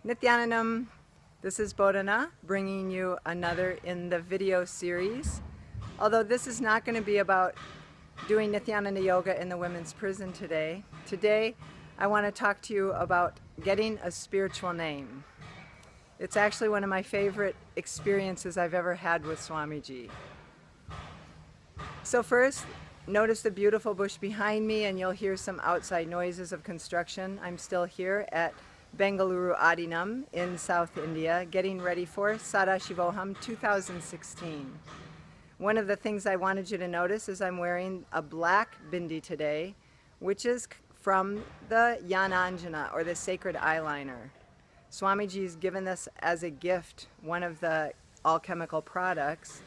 Nithyanandam, this is Bodhana bringing you another in the video series. Although this is not going to be about doing Nithyananda yoga in the women's prison today. Today I want to talk to you about getting a spiritual name. It's actually one of my favorite experiences I've ever had with Swamiji. So first, notice the beautiful bush behind me, and you'll hear some outside noises of construction. I'm still here at Bengaluru Adinam in South India, getting ready for Sadashivoham 2016. One of the things I wanted you to notice is I'm wearing a black bindi today, which is from the Yananjana, or the sacred eyeliner. Swamiji's given this as a gift, one of the alchemical products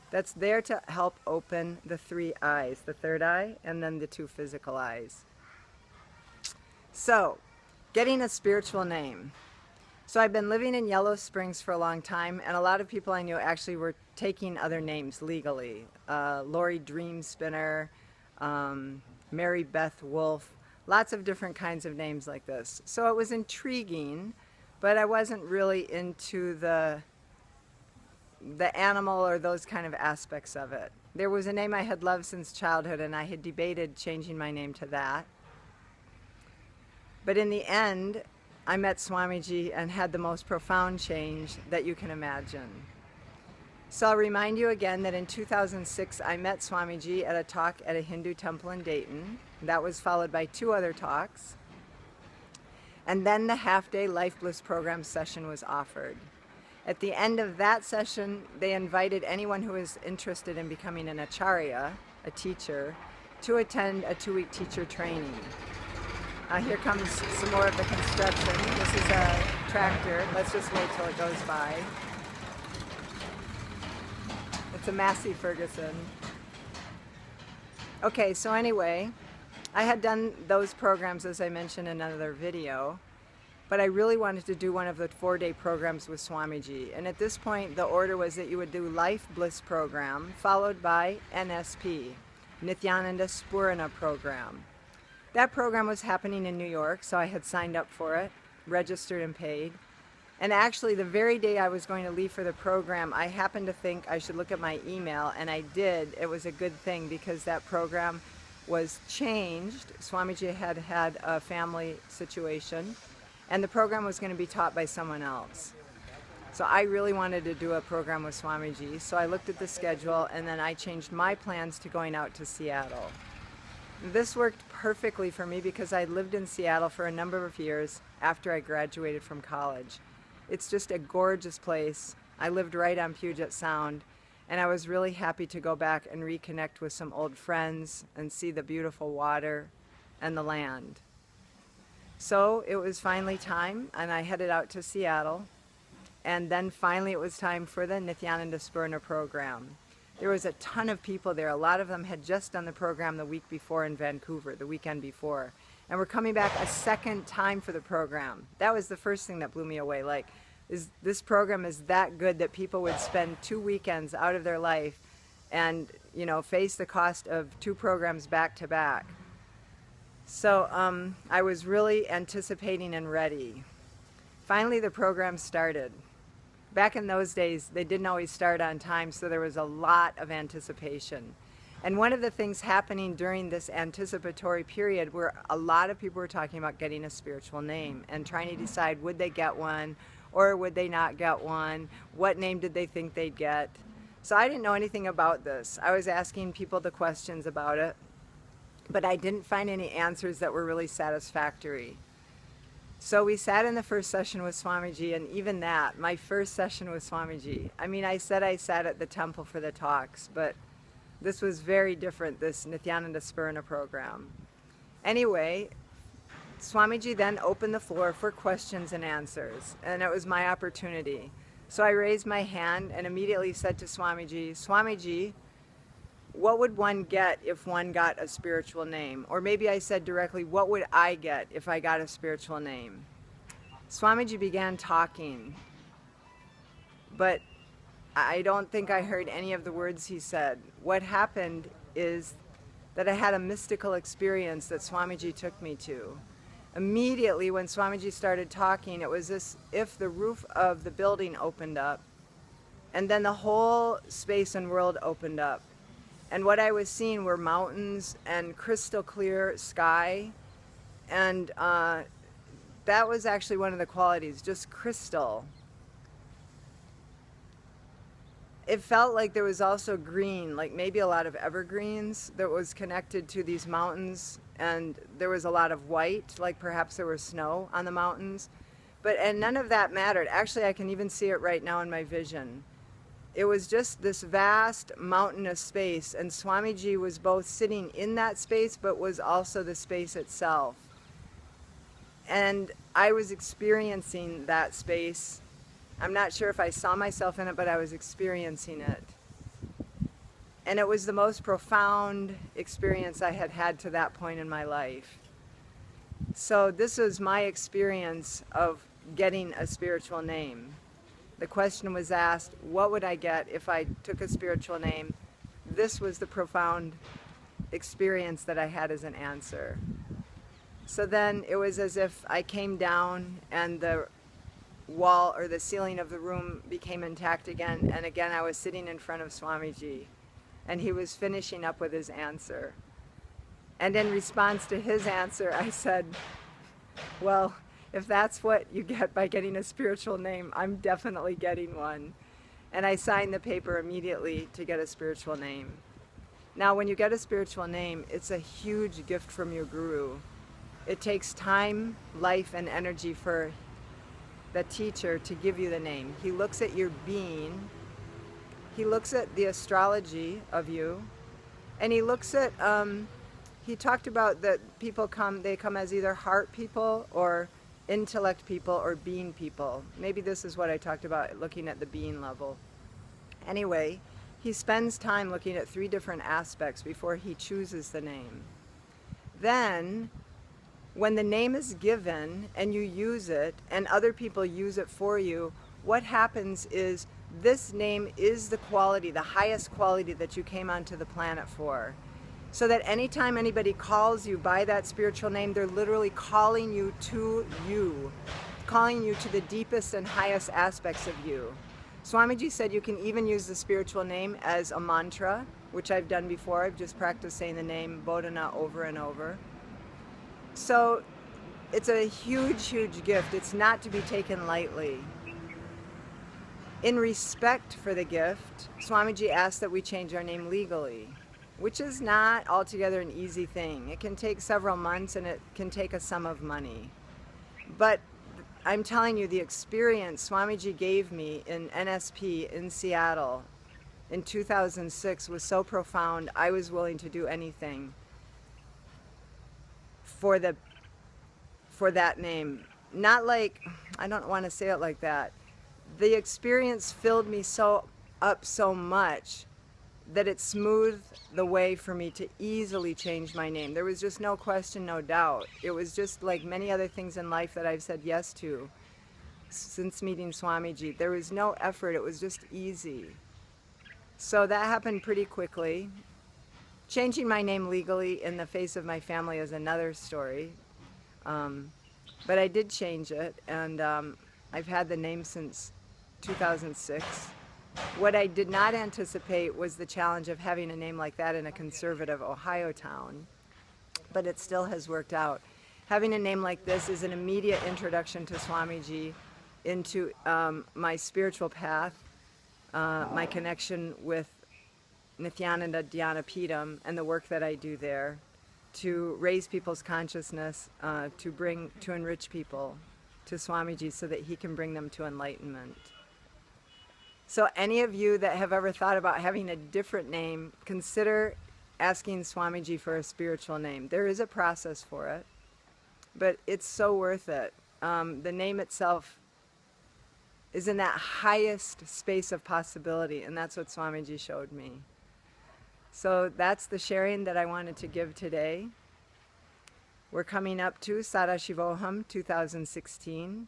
that's there to help open the three eyes, the third eye and then the two physical eyes. So, getting a spiritual name. So I've been living in Yellow Springs for a long time, and a lot of people I knew actually were taking other names legally. Lori Dream Spinner, Mary Beth Wolf, lots of different kinds of names like this. So it was intriguing, but I wasn't really into the animal or those kind of aspects of it. There was a name I had loved since childhood, and I had debated changing my name to that. But in the end, I met Swamiji and had the most profound change that you can imagine. So I'll remind you again that in 2006 I met Swamiji at a talk at a Hindu temple in Dayton. That was followed by 2 other talks. And then the half-day Life Bliss program session was offered. At the end of that session, they invited anyone who was interested in becoming an acharya, a teacher, to attend a 2-week teacher training. Here comes some more of the construction. This is a tractor. Let's just wait till it goes by. It's a Massey Ferguson. Okay, so anyway, I had done those programs, as I mentioned in another video, but I really wanted to do one of the 4-day programs with Swamiji. And at this point, the order was that you would do Life Bliss program, followed by NSP, Nithyananda SPurana Program. That program was happening in New York, so I had signed up for it, registered and paid. And actually, the very day I was going to leave for the program, I happened to think I should look at my email, and I did. It was a good thing because that program was changed. Swamiji had had a family situation, and the program was going to be taught by someone else. So I really wanted to do a program with Swamiji, so I looked at the schedule, and then I changed my plans to going out to Seattle. This worked perfectly for me because I lived in Seattle for a number of years after I graduated from college. It's just a gorgeous place. I lived right on Puget Sound, and I was really happy to go back and reconnect with some old friends and see the beautiful water and the land. So it was finally time, and I headed out to Seattle, and then finally it was time for the Nithyananda SPurana Program. There was a ton of people there. A lot of them had just done the program the week before in Vancouver, the weekend before. And we're coming back a second time for the program. That was the first thing that blew me away. Like, this program is that good that people would spend 2 weekends out of their life and, you know, face the cost of 2 programs back to back. So I was really anticipating and ready. Finally, the program started. Back in those days, they didn't always start on time, so there was a lot of anticipation. And one of the things happening during this anticipatory period where a lot of people were talking about getting a spiritual name and trying to decide would they get one or would they not get one, what name did they think they'd get. So I didn't know anything about this. I was asking people the questions about it, but I didn't find any answers that were really satisfactory. So we sat in the first session with Swamiji, and even that, my first session with Swamiji, I mean, I said I sat at the temple for the talks, but this was very different, this Nithyananda SPurana Program. Anyway, Swamiji then opened the floor for questions and answers, and it was my opportunity. So I raised my hand and immediately said to Swamiji, Swamiji, what would one get if one got a spiritual name? Or maybe I said directly, what would I get if I got a spiritual name? Swamiji began talking, but I don't think I heard any of the words he said. What happened is that I had a mystical experience that Swamiji took me to. Immediately when Swamiji started talking, it was as if the roof of the building opened up, and then the whole space and world opened up. And what I was seeing were mountains and crystal clear sky, and that was actually one of the qualities, just crystal. It felt like there was also green, like maybe a lot of evergreens that was connected to these mountains, and there was a lot of white, like perhaps there was snow on the mountains. And none of that mattered. Actually, I can even see it right now in my vision. It was just this vast mountainous space, and Swamiji was both sitting in that space, but was also the space itself. And I was experiencing that space. I'm not sure if I saw myself in it, but I was experiencing it. And it was the most profound experience I had had to that point in my life. So this was my experience of getting a spiritual name. The question was asked, what would I get if I took a spiritual name? This was the profound experience that I had as an answer. So then it was as if I came down and the wall or the ceiling of the room became intact again, and again I was sitting in front of Swamiji, and he was finishing up with his answer. And in response to his answer, I said, well, if that's what you get by getting a spiritual name, I'm definitely getting one. And I signed the paper immediately to get a spiritual name. Now, when you get a spiritual name, it's a huge gift from your guru. It takes time, life, and energy for the teacher to give you the name. He looks at your being, he looks at the astrology of you, and he looks at, he talked about that people they come as either heart people or intellect people or being people. Maybe this is what I talked about, looking at the being level. Anyway, he spends time looking at 3 different aspects before he chooses the name. Then, when the name is given and you use it and other people use it for you, what happens is this name is the quality, the highest quality that you came onto the planet for. So that anytime anybody calls you by that spiritual name, they're literally calling you, calling you to the deepest and highest aspects of you. Swamiji said you can even use the spiritual name as a mantra, which I've done before. I've just practiced saying the name Bodhana over and over. So it's a huge, huge gift. It's not to be taken lightly. In respect for the gift, Swamiji asked that we change our name legally, which is not altogether an easy thing. It can take several months and it can take a sum of money. But I'm telling you, the experience Swamiji gave me in NSP in Seattle in 2006 was so profound, I was willing to do anything for that name. Not like, I don't want to say it like that. The experience filled me up so much that it smoothed the way for me to easily change my name. There was just no question, no doubt. It was just like many other things in life that I've said yes to since meeting Swamiji. There was no effort, it was just easy. So that happened pretty quickly. Changing my name legally in the face of my family is another story. But I did change it, and I've had the name since 2006. What I did not anticipate was the challenge of having a name like that in a conservative Ohio town, but it still has worked out. Having a name like this is an immediate introduction to Swamiji, into my spiritual path, my connection with Nithyananda Dhyanapeetham and the work that I do there to raise people's consciousness, to enrich people to Swamiji so that he can bring them to enlightenment. So any of you that have ever thought about having a different name, consider asking Swamiji for a spiritual name. There is a process for it, but it's so worth it. The name itself is in that highest space of possibility, and that's what Swamiji showed me. So that's the sharing that I wanted to give today. We're coming up to Sadashivoham 2016.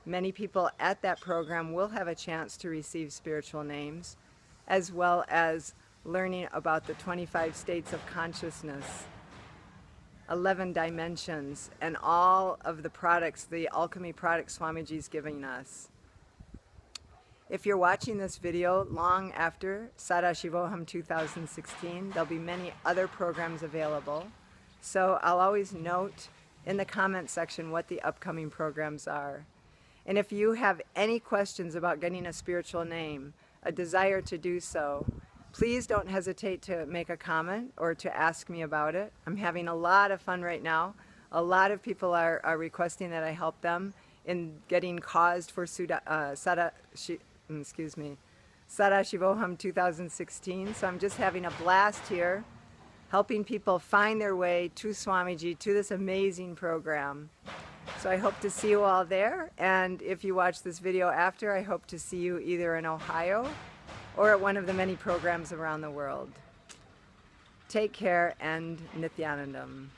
Many people at that program will have a chance to receive spiritual names, as well as learning about the 25 states of consciousness 11 dimensions, and all of the products, the alchemy products Swamiji's giving us. If you're watching this video long after Sadashivoham 2016, there'll be many other programs available. So I'll always note in the comment section what the upcoming programs are. And if you have any questions about getting a spiritual name, a desire to do so, please don't hesitate to make a comment or to ask me about it. I'm having a lot of fun right now. A lot of people are requesting that I help them in getting caused for Sadashivoham 2016. So I'm just having a blast here, helping people find their way to Swamiji, to this amazing program. So I hope to see you all there, and if you watch this video after, I hope to see you either in Ohio or at one of the many programs around the world. Take care, and Nithyanandam.